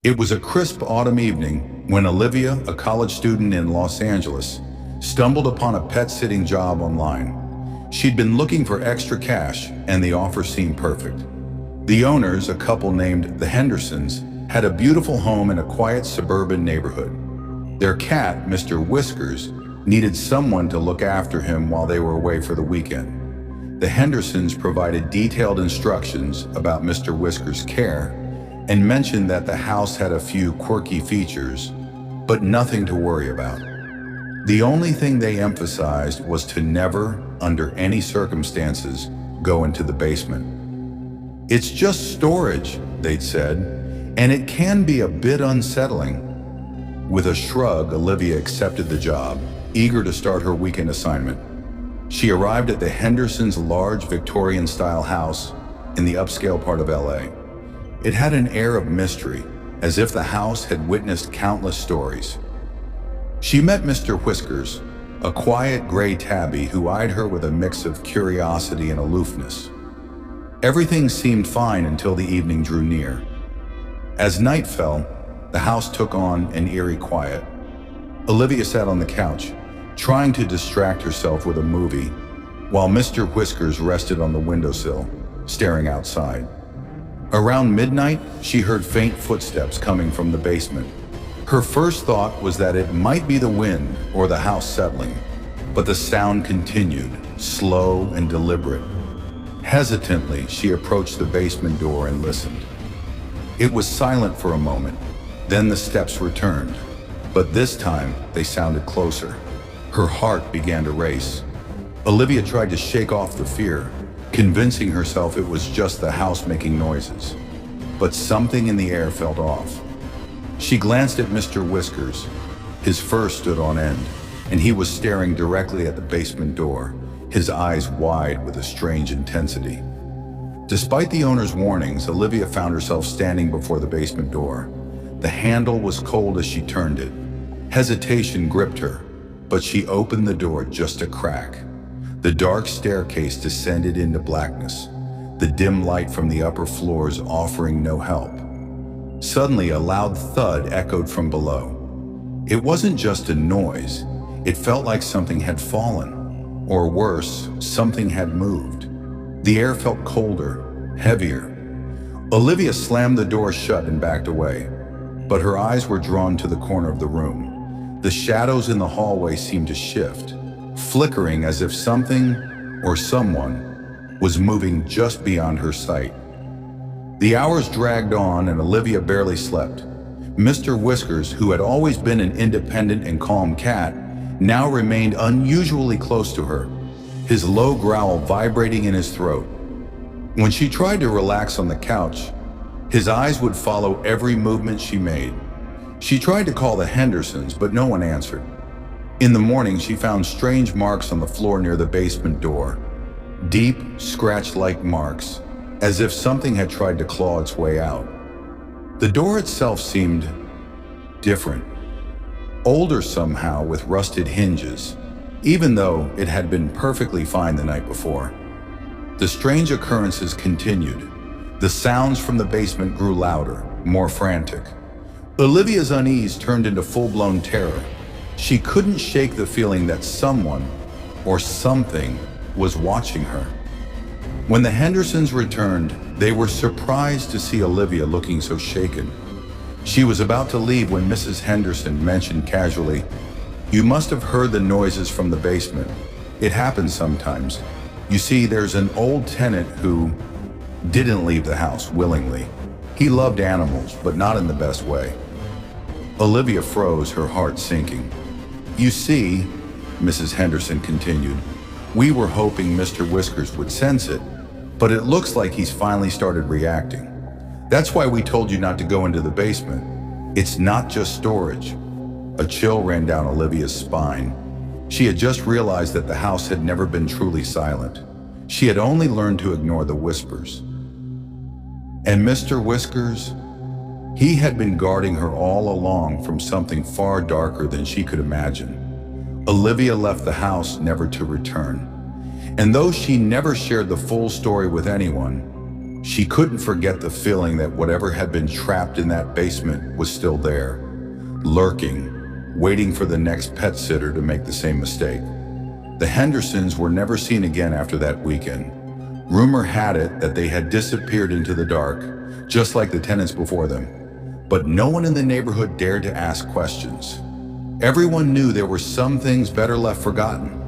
It was a crisp autumn evening when Olivia, a college student in Los Angeles, stumbled upon a pet-sitting job online. She'd been looking for extra cash, and the offer seemed perfect. The owners, a couple named the Hendersons, had a beautiful home in a quiet suburban neighborhood. Their cat, Mr. Whiskers, needed someone to look after him while they were away for the weekend. The Hendersons provided detailed instructions about Mr. Whiskers' care and mentioned that the house had a few quirky features, but nothing to worry about. The only thing they emphasized was to never, under any circumstances, go into the basement. "It's just storage," they'd said, "and it can be a bit unsettling." With a shrug, Olivia accepted the job, eager to start her weekend assignment. She arrived at the Hendersons' large Victorian-style house in the upscale part of LA. It had an air of mystery, as if the house had witnessed countless stories. She met Mr. Whiskers, a quiet gray tabby who eyed her with a mix of curiosity and aloofness. Everything seemed fine until the evening drew near. As night fell, the house took on an eerie quiet. Olivia sat on the couch, trying to distract herself with a movie, while Mr. Whiskers rested on the windowsill, staring outside. Around midnight, she heard faint footsteps coming from the basement. Her first thought was that it might be the wind or the house settling, but the sound continued, slow and deliberate. Hesitantly, she approached the basement door and listened. It was silent for a moment, then the steps returned, but this time they sounded closer. Her heart began to race. Olivia tried to shake off the fear, convincing herself it was just the house making noises. But something in the air felt off. She glanced at Mr. Whiskers. His fur stood on end, and he was staring directly at the basement door, his eyes wide with a strange intensity. Despite the owner's warnings, Olivia found herself standing before the basement door. The handle was cold as she turned it. Hesitation gripped her, but she opened the door just a crack. The dark staircase descended into blackness, the dim light from the upper floors offering no help. Suddenly, a loud thud echoed from below. It wasn't just a noise, it felt like something had fallen, or worse, something had moved. The air felt colder, heavier. Olivia slammed the door shut and backed away, but her eyes were drawn to the corner of the room. The shadows in the hallway seemed to shift, flickering as if something or someone was moving just beyond her sight. The hours dragged on and Olivia barely slept. Mr. Whiskers, who had always been an independent and calm cat, now remained unusually close to her, his low growl vibrating in his throat. When she tried to relax on the couch, his eyes would follow every movement she made. She tried to call the Hendersons, but no one answered. In the morning, she found strange marks on the floor near the basement door. Deep, scratch-like marks, as if something had tried to claw its way out. The door itself seemed different, older somehow with rusted hinges, even though it had been perfectly fine the night before. The strange occurrences continued. The sounds from the basement grew louder, more frantic. Olivia's unease turned into full-blown terror. She couldn't shake the feeling that someone or something was watching her. When the Hendersons returned, they were surprised to see Olivia looking so shaken. She was about to leave when Mrs. Henderson mentioned casually, "You must have heard the noises from the basement. It happens sometimes. You see, there's an old tenant who didn't leave the house willingly. He loved animals, but not in the best way." Olivia froze, her heart sinking. "You see," Mrs. Henderson continued, "we were hoping Mr. Whiskers would sense it, but it looks like he's finally started reacting. That's why we told you not to go into the basement. It's not just storage." A chill ran down Olivia's spine. She had just realized that the house had never been truly silent. She had only learned to ignore the whispers. And Mr. Whiskers? He had been guarding her all along from something far darker than she could imagine. Olivia left the house never to return. And though she never shared the full story with anyone, She couldn't forget the feeling that whatever had been trapped in that basement was still there, lurking, waiting for the next pet sitter to make the same mistake. The Hendersons were never seen again after that weekend. Rumor had it that they had disappeared into the dark, just like the tenants before them. But no one in the neighborhood dared to ask questions. Everyone knew there were some things better left forgotten.